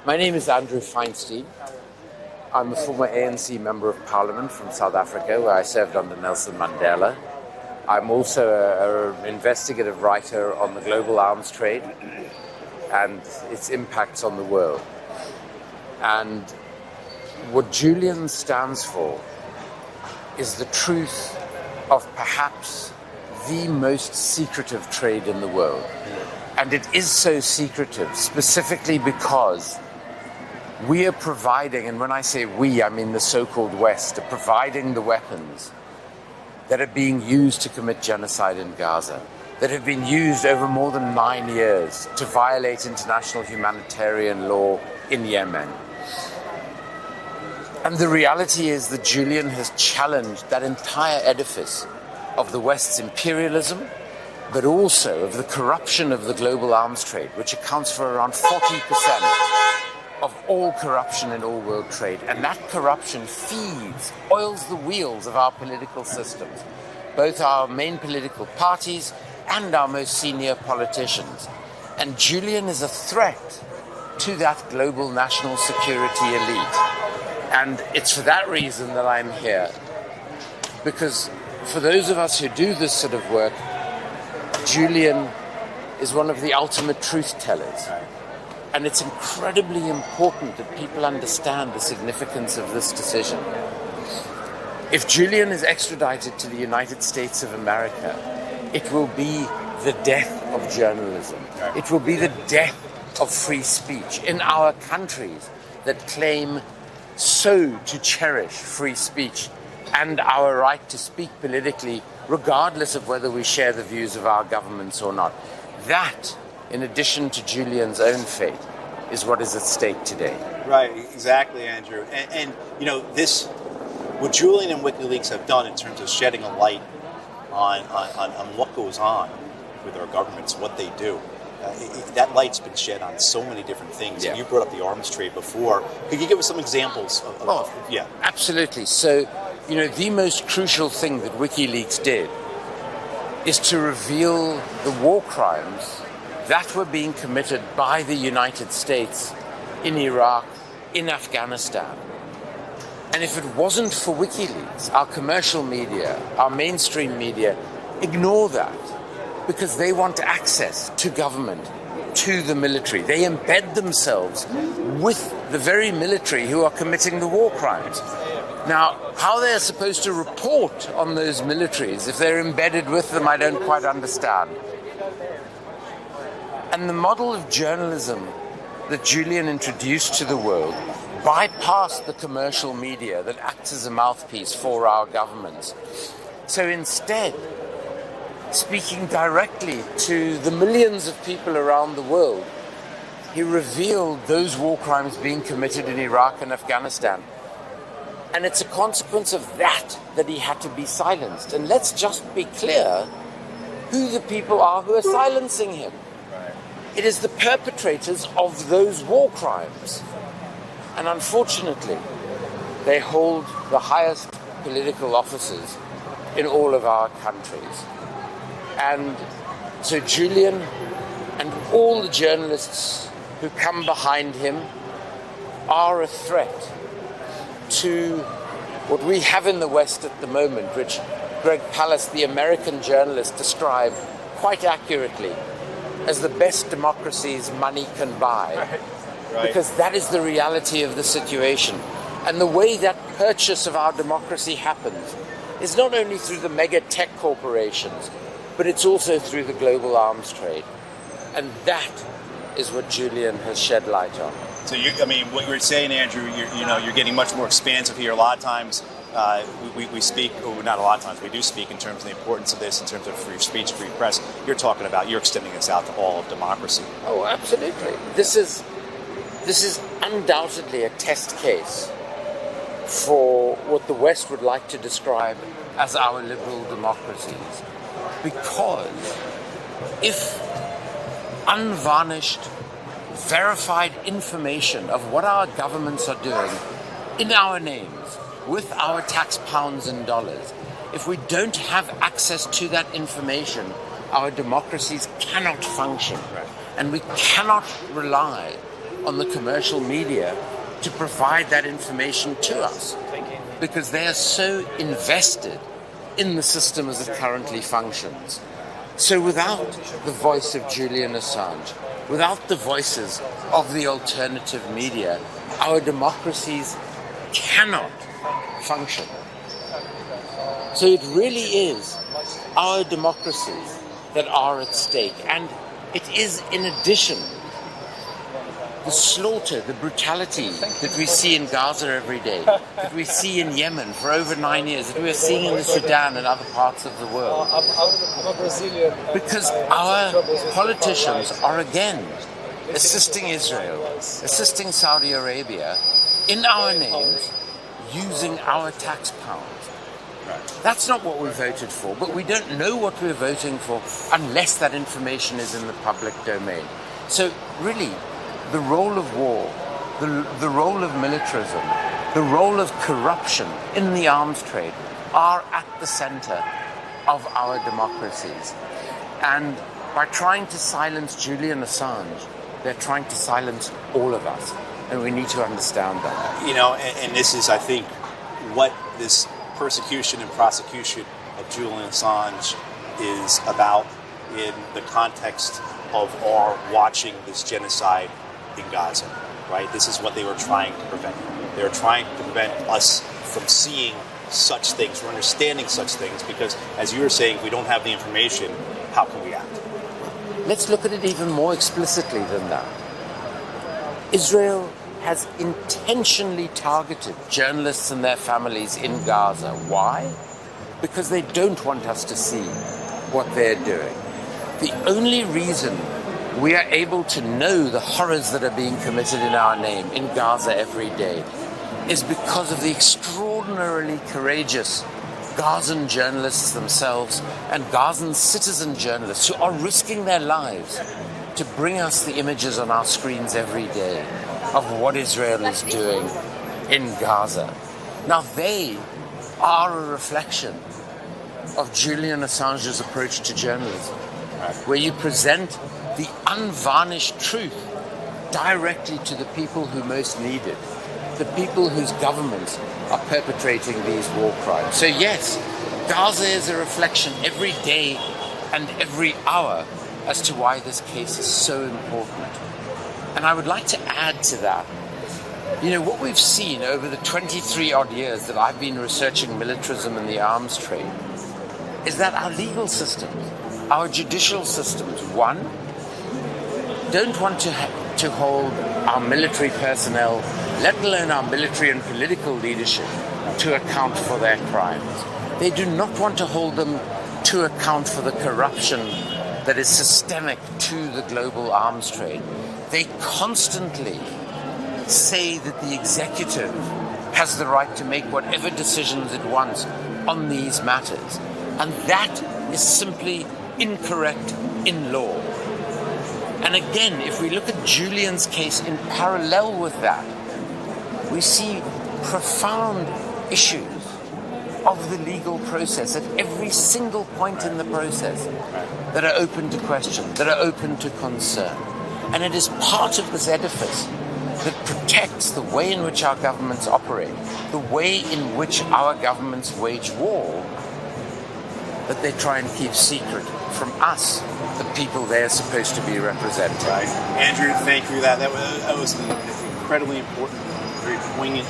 My name is Andrew Feinstein. I'm a former ANC Member of Parliament from South Africa, where I served under Nelson Mandela. I'm also an investigative writer on the global arms trade and its impacts on the world. And what Julian stands for is the truth of perhaps the most secretive trade in the world. And it is so secretive specifically because we are providing, and when I say we, I mean the so-called West, are providing the weapons that are being used to commit genocide in Gaza, that have been used over more than 9 years to violate international humanitarian law in Yemen. And the reality is that Julian has challenged that entire edifice of the West's imperialism, but also of the corruption of the global arms trade, which accounts for around 40% of all corruption in all world trade. And that corruption oils the wheels of our political systems, both our main political parties and our most senior politicians. And Julian is a threat to that global national security elite. And it's for that reason that I'm here. Because for those of us who do this sort of work, Julian is one of the ultimate truth tellers. And it's incredibly important that people understand the significance of this decision. If Julian is extradited to the United States of America, it will be the death of journalism. It will be the death of free speech in our countries that claim so to cherish free speech and our right to speak politically, regardless of whether we share the views of our governments or not. That, in addition to Julian's own fate, is what is at stake today. Right, exactly, Andrew. And you know, what Julian and WikiLeaks have done in terms of shedding a light on what goes on with our governments, what they do, that light's been shed on so many different things. Yeah. And you brought up the arms trade before. Could you give us some examples of yeah. Absolutely. So, you know, the most crucial thing that WikiLeaks did is to reveal the war crimes that were being committed by the United States in Iraq, in Afghanistan. And if it wasn't for WikiLeaks, our commercial media, our mainstream media, ignore that because they want access to government, to the military. They embed themselves with the very military who are committing the war crimes. Now, how they're supposed to report on those militaries if they're embedded with them, I don't quite understand. And the model of journalism that Julian introduced to the world bypassed the commercial media that acts as a mouthpiece for our governments. So instead, speaking directly to the millions of people around the world, he revealed those war crimes being committed in Iraq and Afghanistan. And it's a consequence of that he had to be silenced. And let's just be clear who the people are who are silencing him. It is the perpetrators of those war crimes. And unfortunately, they hold the highest political offices in all of our countries. And so Julian and all the journalists who come behind him are a threat to what we have in the West at the moment, which Greg Palast, the American journalist, described quite accurately as the best democracies money can buy. Right. Because that is the reality of the situation. And the way that purchase of our democracy happens is not only through the mega tech corporations, but it's also through the global arms trade. And that is what Julian has shed light on. So, what you're saying, Andrew, you're getting much more expansive here. A lot of times we speak, or not a lot of times, we do speak in terms of the importance of this, in terms of free speech, free press. You're extending this out to all of democracy. Oh, absolutely. This is undoubtedly a test case for what the West would like to describe as our liberal democracies. Because if unvarnished, verified information of what our governments are doing in our names, with our tax pounds and dollars, if we don't have access to that information, our democracies cannot function. And we cannot rely on the commercial media to provide that information to us, because they are so invested in the system as it currently functions. So without the voice of Julian Assange, without the voices of the alternative media, our democracies cannot function. So it really is our democracies that are at stake. And it is, in addition, the slaughter, the brutality that we see in Gaza every day, that we see in Yemen for over 9 years, that we are seeing in the Sudan and other parts of the world. Because our politicians are again assisting Israel, assisting Saudi Arabia in our names, using our tax pounds. That's not what we voted for, but we don't know what we're voting for unless that information is in the public domain. So really, the role of war, the role of militarism, the role of corruption in the arms trade are at the center of our democracies. And by trying to silence Julian Assange, they're trying to silence all of us. And we need to understand that. You know, and this is, I think, what this persecution and prosecution of Julian Assange is about in the context of our watching this genocide in Gaza, right? This is what they were trying to prevent. They were trying to prevent us from seeing such things, from understanding such things, because, as you were saying, if we don't have the information, how can we act? Let's look at it even more explicitly than that. Israel has intentionally targeted journalists and their families in Gaza. Why? Because they don't want us to see what they're doing. The only reason we are able to know the horrors that are being committed in our name in Gaza every day is because of the extraordinarily courageous Gazan journalists themselves and Gazan citizen journalists who are risking their lives to bring us the images on our screens every day of what Israel is doing in Gaza. Now, they are a reflection of Julian Assange's approach to journalism, where you present the unvarnished truth directly to the people who most need it, the people whose governments are perpetrating these war crimes. So yes, Gaza is a reflection every day and every hour as to why this case is so important. And I would like to add to that, you know, what we've seen over the 23 odd years that I've been researching militarism and the arms trade is that our legal systems, our judicial systems, one, don't want to hold our military personnel, let alone our military and political leadership, to account for their crimes. They do not want to hold them to account for the corruption that is systemic to the global arms trade. They constantly say that the executive has the right to make whatever decisions it wants on these matters. And that is simply incorrect in law. And again, if we look at Julian's case in parallel with that, we see profound issues of the legal process at every single point in the process that are open to question, that are open to concern. And it is part of this edifice that protects the way in which our governments operate, the way in which our governments wage war, that they try and keep secret from us, the people they're supposed to be representing. Right. Andrew, thank you for that. That was an incredibly important, very poignant